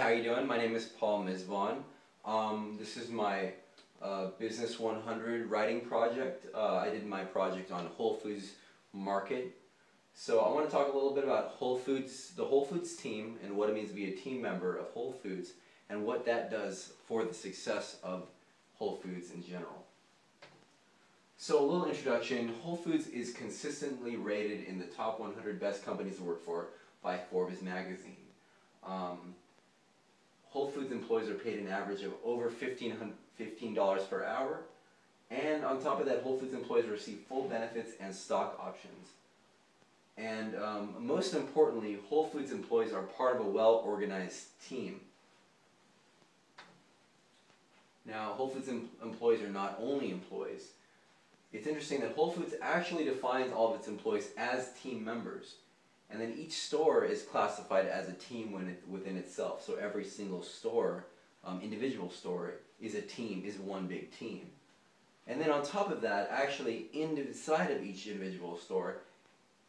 how you doing? My name is Paul Mizvan. This is my Business 100 writing project. I did my project on Whole Foods Market. So I want to talk a little bit about Whole Foods, the Whole Foods team, and what it means to be a team member of Whole Foods, and what that does for the success of Whole Foods in general. So a little introduction. Whole Foods is consistently rated in the top 100 best companies to work for by Forbes magazine. Whole Foods employees are paid an average of over $15 per hour, and on top of that, Whole Foods employees receive full benefits and stock options. And most importantly, Whole Foods employees are part of a well-organized team. Now, Whole Foods employees are not only employees. It's interesting that Whole Foods actually defines all of its employees as team members. And then each store is classified as a team within itself. So every single store, individual store, is a team, is one big team. And then on top of that, actually inside of each individual store,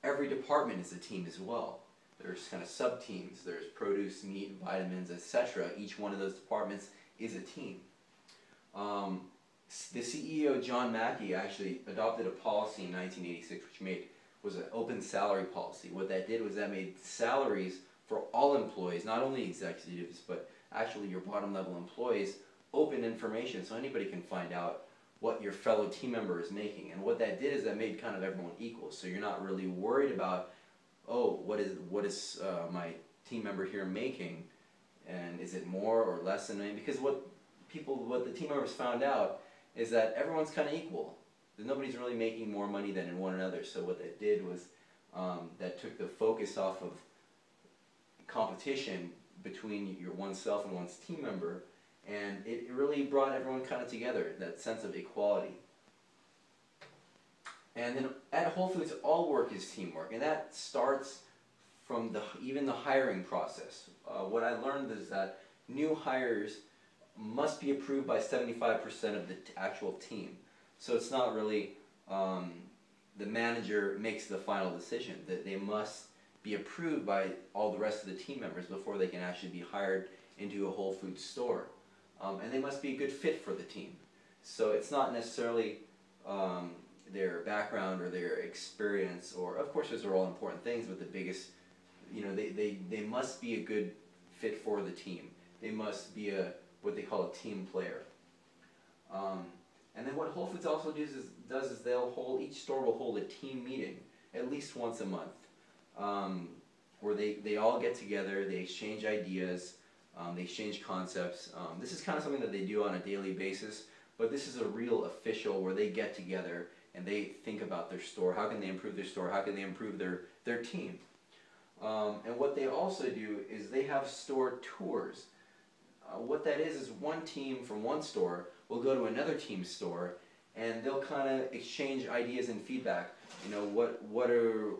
every department is a team as well. There's kind of sub-teams. There's produce, meat, vitamins, etc. Each one of those departments is a team. The CEO, John Mackey, actually adopted a policy in 1986 which was an open salary policy. What that did was that made salaries for all employees, not only executives, but actually your bottom level employees, open information so anybody can find out what your fellow team member is making. And what that did is that made kind of everyone equal. So you're not really worried about, oh, what is my team member here making, and is it more or less than me? Because what the team members found out is that everyone's kind of equal. Nobody's really making more money than in one another. So what that did was that took the focus off of competition between oneself and one's team member, and it really brought everyone kind of together, that sense of equality. And then at Whole Foods, all work is teamwork, and that starts from even the hiring process. What I learned is that new hires must be approved by 75% of the actual team. So it's not really the manager makes the final decision, that they must be approved by all the rest of the team members before they can actually be hired into a Whole Foods store. And they must be a good fit for the team. So it's not necessarily their background or their experience, or of course those are all important things, but the biggest, they must be a good fit for the team. They must be what they call a team player. And then what Whole Foods also does is each store will hold a team meeting at least once a month, where they all get together, they exchange ideas, they exchange concepts. This is kind of something that they do on a daily basis, but this is a real official where they get together and they think about their store. How can they improve their store? How can they improve their team? And what they also do is they have store tours. What that is one team from one store will go to another team's store, and they'll kind of exchange ideas and feedback. What are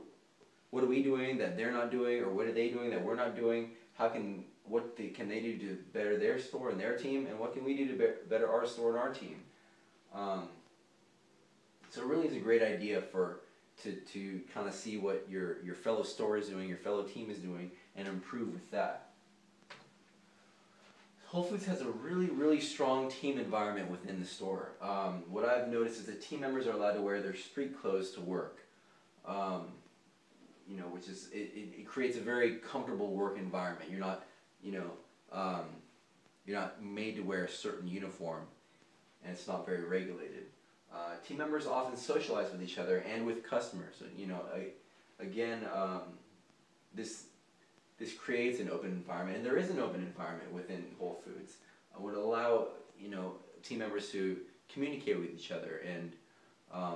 we doing that they're not doing, or what are they doing that we're not doing? What can they do to better their store and their team, and what can we do to better our store and our team? So it really is a great idea to kind of see what your fellow store is doing, your fellow team is doing, and improve with that. Whole Foods has a really, really strong team environment within the store. What I've noticed is that team members are allowed to wear their street clothes to work. Which is it creates a very comfortable work environment. You're not made to wear a certain uniform, and it's not very regulated. Team members often socialize with each other and with customers. This creates an open environment, and there is an open environment within Whole Foods. It would allow team members to communicate with each other and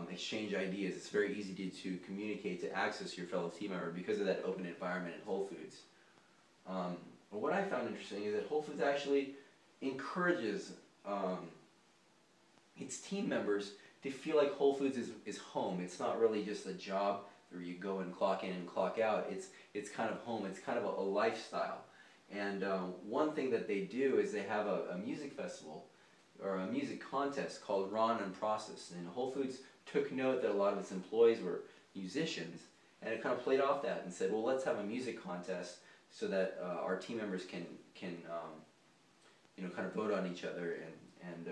exchange ideas. It's very easy to communicate, to access your fellow team member because of that open environment at Whole Foods. What I found interesting is that Whole Foods actually encourages its team members to feel like Whole Foods is home. It's not really just a job where you go and clock in and clock out. It's kind of home. It's kind of a lifestyle. And one thing that they do is they have a music festival or a music contest called Ron and Process. And Whole Foods took note that a lot of its employees were musicians, and it kind of played off that and said, well, let's have a music contest so that our team members can kind of vote on each other and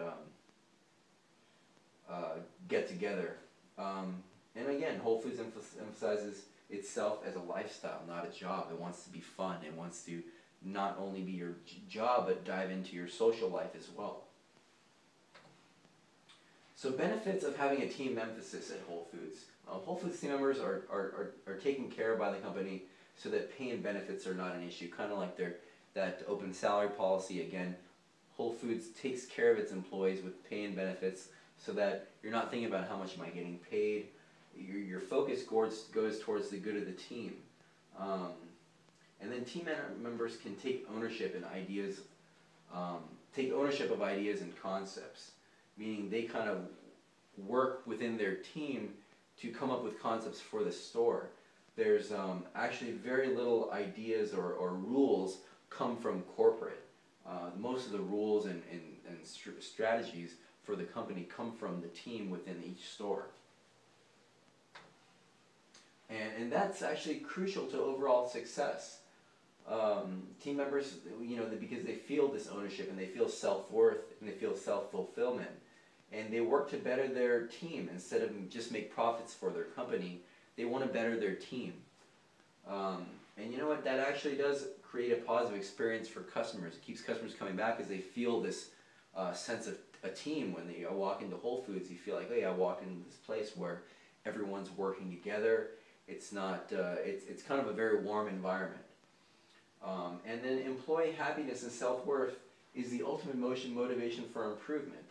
get together. And again, Whole Foods emphasizes itself as a lifestyle, not a job. It wants to be fun. It wants to not only be your job, but dive into your social life as well. So benefits of having a team emphasis at Whole Foods. Whole Foods team members are taken care of by the company so that pay and benefits are not an issue, kind of like that open salary policy. Again, Whole Foods takes care of its employees with pay and benefits so that you're not thinking about how much am I getting paid. Your focus goes towards the good of the team. And then team members can take ownership in ideas, take ownership of ideas and concepts, meaning they kind of work within their team to come up with concepts for the store. There's actually very little ideas or rules come from corporate. Most of the rules and strategies for the company come from the team within each store. And that's actually crucial to overall success. Team members, because they feel this ownership and they feel self-worth and they feel self-fulfillment, and they work to better their team instead of just make profits for their company. They want to better their team. And you know what? That actually does create a positive experience for customers. It keeps customers coming back because they feel this sense of a team. When they walk into Whole Foods, you feel like, hey, I walked into this place where everyone's working together. It's not. It's kind of a very warm environment. And then employee happiness and self-worth is the ultimate motivation for improvement.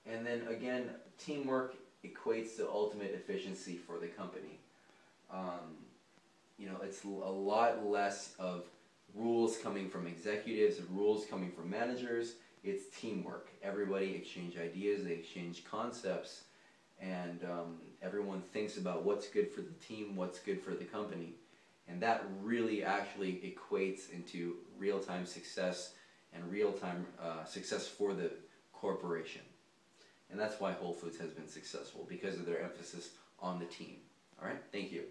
And then again, teamwork equates to ultimate efficiency for the company. It's a lot less of rules coming from executives and rules coming from managers. It's teamwork. Everybody exchange ideas, they exchange concepts, and everyone thinks about what's good for the team, what's good for the company. And that really actually equates into real-time success and real-time success for the corporation. And that's why Whole Foods has been successful, because of their emphasis on the team. All right, thank you.